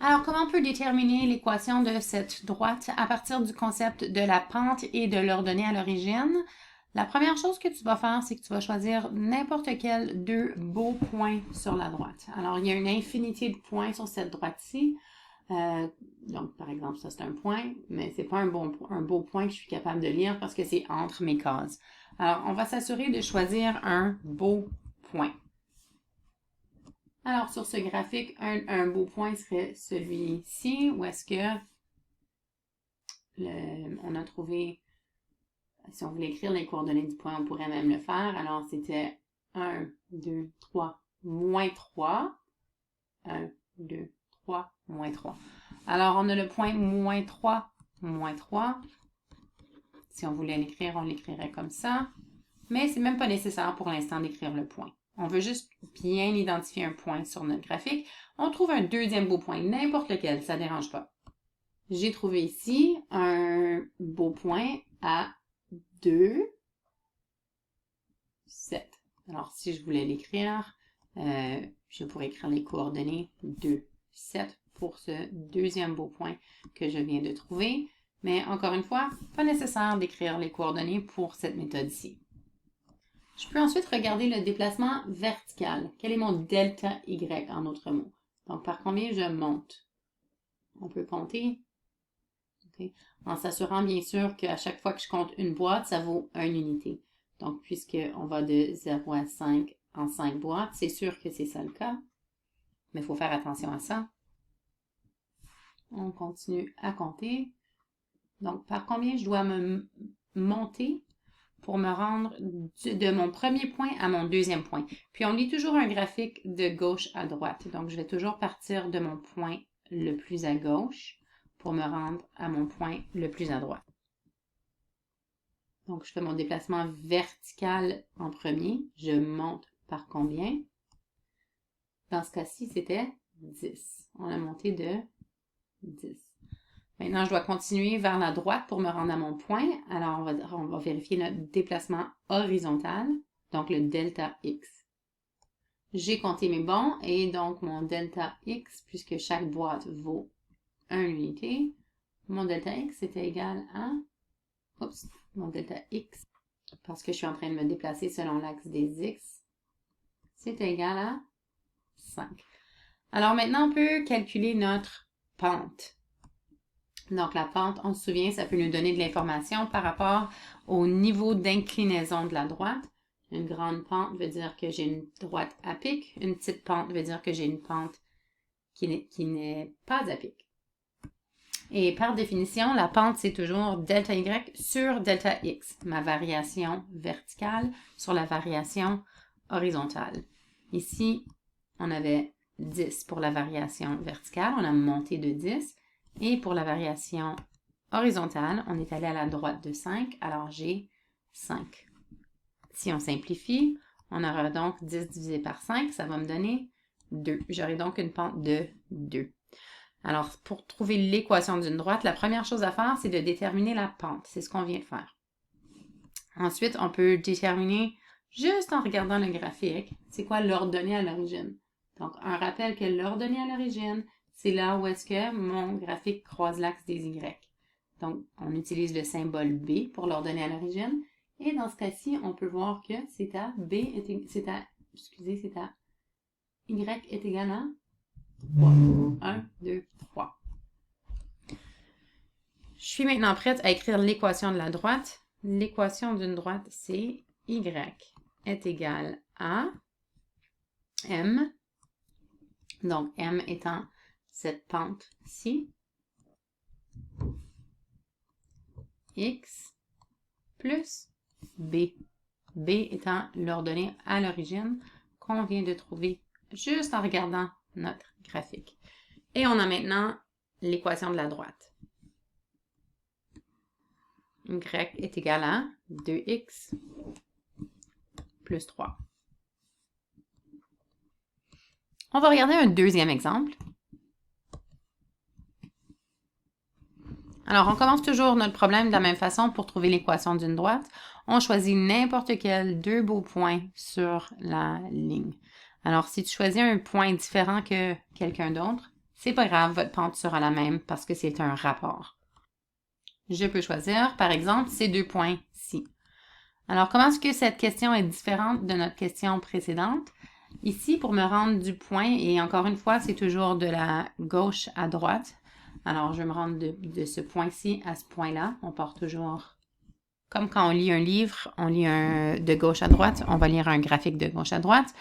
Alors, comment on peut déterminer l'équation de cette droite à partir du concept de la pente et de l'ordonnée à l'origine? La première chose que tu vas faire, c'est que tu vas choisir n'importe quel deux beaux points sur la droite. Alors, il y a une infinité de points sur cette droite-ci. Donc, par exemple, ça c'est un point, mais c'est pas un beau point que je suis capable de lire parce que c'est entre mes cases. Alors, on va s'assurer de choisir un beau point. Alors, sur ce graphique, un beau point serait celui-ci, où est-ce que on a trouvé, si on voulait écrire les coordonnées du point, on pourrait même le faire. Alors, c'était 1, 2, 3, moins 3. 1, 2, 3, moins 3. Alors, on a le point moins 3, moins 3. Si on voulait l'écrire, on l'écrirait comme ça. Mais c'est même pas nécessaire pour l'instant d'écrire le point. On veut juste bien identifier un point sur notre graphique. On trouve un deuxième beau point, n'importe lequel, ça ne dérange pas. J'ai trouvé ici un beau point à 2, 7. Alors, si je voulais l'écrire, je pourrais écrire les coordonnées 2, 7 pour ce deuxième beau point que je viens de trouver. Mais encore une fois, pas nécessaire d'écrire les coordonnées pour cette méthode-ci. Je peux ensuite regarder le déplacement vertical. Quel est mon delta Y en d'autres mots? Donc, par combien je monte? On peut compter. Okay. En s'assurant bien sûr qu'à chaque fois que je compte une boîte, ça vaut 1 unité. Donc, puisqu'on va de 0 à 5 en 5 boîtes, c'est sûr que c'est ça le cas. Mais il faut faire attention à ça. On continue à compter. Donc, par combien je dois me monter pour me rendre de mon premier point à mon deuxième point. Puis on lit toujours un graphique de gauche à droite. Donc, je vais toujours partir de mon point le plus à gauche pour me rendre à mon point le plus à droite. Donc, je fais mon déplacement vertical en premier. Je monte par combien? Dans ce cas-ci, c'était 10. On a monté de 10. Maintenant, je dois continuer vers la droite pour me rendre à mon point. Alors, on va vérifier notre déplacement horizontal, donc le delta X. J'ai compté mes bons et donc mon delta X, puisque chaque boîte vaut 1 unité, mon delta X était égal à... Oups, mon delta X, parce que je suis en train de me déplacer selon l'axe des X, c'est égal à 5. Alors maintenant, on peut calculer notre pente. Donc, la pente, on se souvient, ça peut nous donner de l'information par rapport au niveau d'inclinaison de la droite. Une grande pente veut dire que j'ai une droite à pic. Une petite pente veut dire que j'ai une pente qui n'est pas à pic. Et par définition, la pente, c'est toujours delta Y sur delta X, ma variation verticale sur la variation horizontale. Ici, on avait 10 pour la variation verticale, on a monté de 10. Et pour la variation horizontale, on est allé à la droite de 5, alors j'ai 5. Si on simplifie, on aura donc 10 divisé par 5, ça va me donner 2. J'aurai donc une pente de 2. Alors, pour trouver l'équation d'une droite, la première chose à faire, c'est de déterminer la pente. C'est ce qu'on vient de faire. Ensuite, on peut déterminer, juste en regardant le graphique, c'est quoi l'ordonnée à l'origine. Donc, un rappel que l'ordonnée à l'origine, c'est là où est-ce que mon graphique croise l'axe des Y. Donc, on utilise le symbole B pour l'ordonnée à l'origine. Et dans ce cas-ci, on peut voir que c'est à c'est à Y est égal à 3. 1, 2, 3. Je suis maintenant prête à écrire l'équation de la droite. L'équation d'une droite, c'est Y est égal à M. Donc, M étant cette pente-ci, X plus B. B étant l'ordonnée à l'origine qu'on vient de trouver juste en regardant notre graphique. Et on a maintenant l'équation de la droite. Y est égal à 2x plus 3. On va regarder un deuxième exemple. Alors, on commence toujours notre problème de la même façon pour trouver l'équation d'une droite. On choisit n'importe quel deux beaux points sur la ligne. Alors, si tu choisis un point différent que quelqu'un d'autre, c'est pas grave, votre pente sera la même parce que c'est un rapport. Je peux choisir, par exemple, ces 2 points-ci. Alors, comment est-ce que cette question est différente de notre question précédente? Ici, pour me rendre du point, et encore une fois, c'est toujours de la gauche à droite. Alors, je vais me rendre de ce point-ci à ce point-là. On part toujours, comme quand on lit un livre, on lit de gauche à droite, on va lire un graphique de gauche à droite.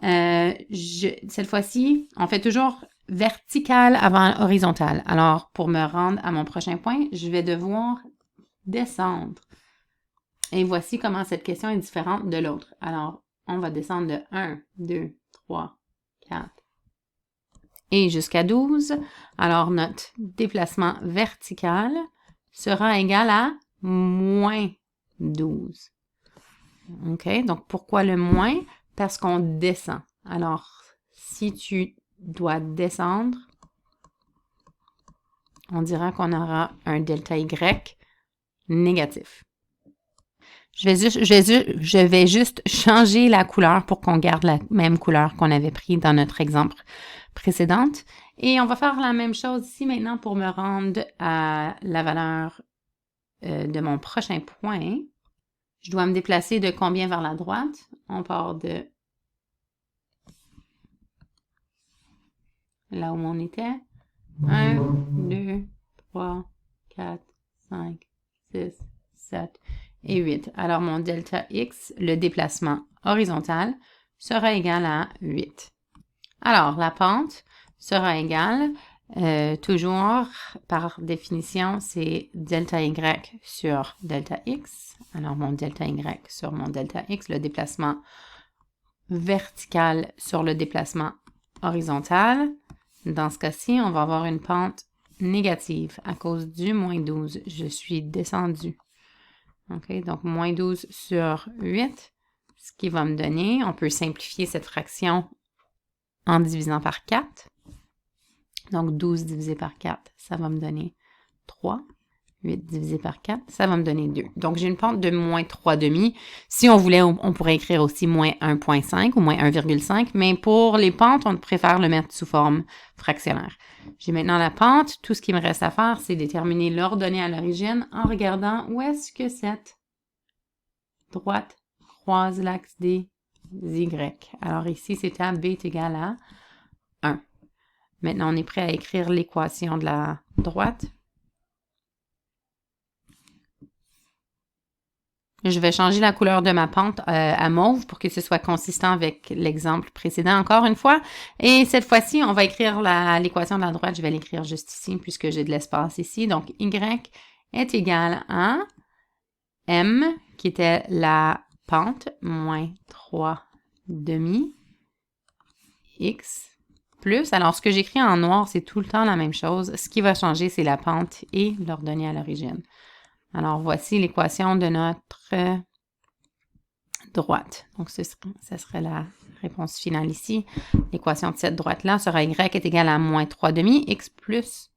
Cette fois-ci, on fait toujours vertical avant horizontal. Alors, pour me rendre à mon prochain point, je vais devoir descendre. Et voici comment cette question est différente de l'autre. Alors, on va descendre de 1, 2, 3, 4 et jusqu'à 12. Alors, notre déplacement vertical sera égal à moins 12. OK? Donc, pourquoi le moins? Parce qu'on descend. Alors, si tu dois descendre, on dira qu'on aura un delta Y négatif. Je vais juste changer la couleur pour qu'on garde la même couleur qu'on avait pris dans notre exemple précédente. Et on va faire la même chose ici maintenant pour me rendre à la valeur de mon prochain point. Je dois me déplacer de combien vers la droite? On part de là où on était. 1, 2, 3, 4, 5, 6, 7 et 8. Alors, mon delta X, le déplacement horizontal, sera égal à 8. Alors, la pente sera égale, toujours, par définition, c'est delta Y sur delta X. Alors, mon delta Y sur mon delta X, le déplacement vertical sur le déplacement horizontal. Dans ce cas-ci, on va avoir une pente négative à cause du moins 12. Je suis descendue. OK, donc moins 12 sur 8, ce qui va me donner, on peut simplifier cette fraction en divisant par 4. Donc 12 divisé par 4, ça va me donner 3. 8 divisé par 4, ça va me donner 2. Donc, j'ai une pente de moins 3,5. Si on voulait, on pourrait écrire aussi moins 1,5 ou moins 1,5, mais pour les pentes, on préfère le mettre sous forme fractionnaire. J'ai maintenant la pente. Tout ce qui me reste à faire, c'est déterminer l'ordonnée à l'origine en regardant où est-ce que cette droite croise l'axe des Y. Alors ici, c'est à B est égal à 1. Maintenant, on est prêt à écrire l'équation de la droite. Je vais changer la couleur de ma pente à mauve pour que ce soit consistant avec l'exemple précédent encore une fois. Et cette fois-ci, on va écrire l'équation de la droite. Je vais l'écrire juste ici puisque j'ai de l'espace ici. Donc, Y est égal à M, qui était la pente, moins 3,5, X, plus. Alors, ce que j'écris en noir, c'est tout le temps la même chose. Ce qui va changer, c'est la pente et l'ordonnée à l'origine. Alors, voici l'équation de notre droite. Donc, ce serait la réponse finale ici. L'équation de cette droite-là sera Y est égal à moins 3,5, X plus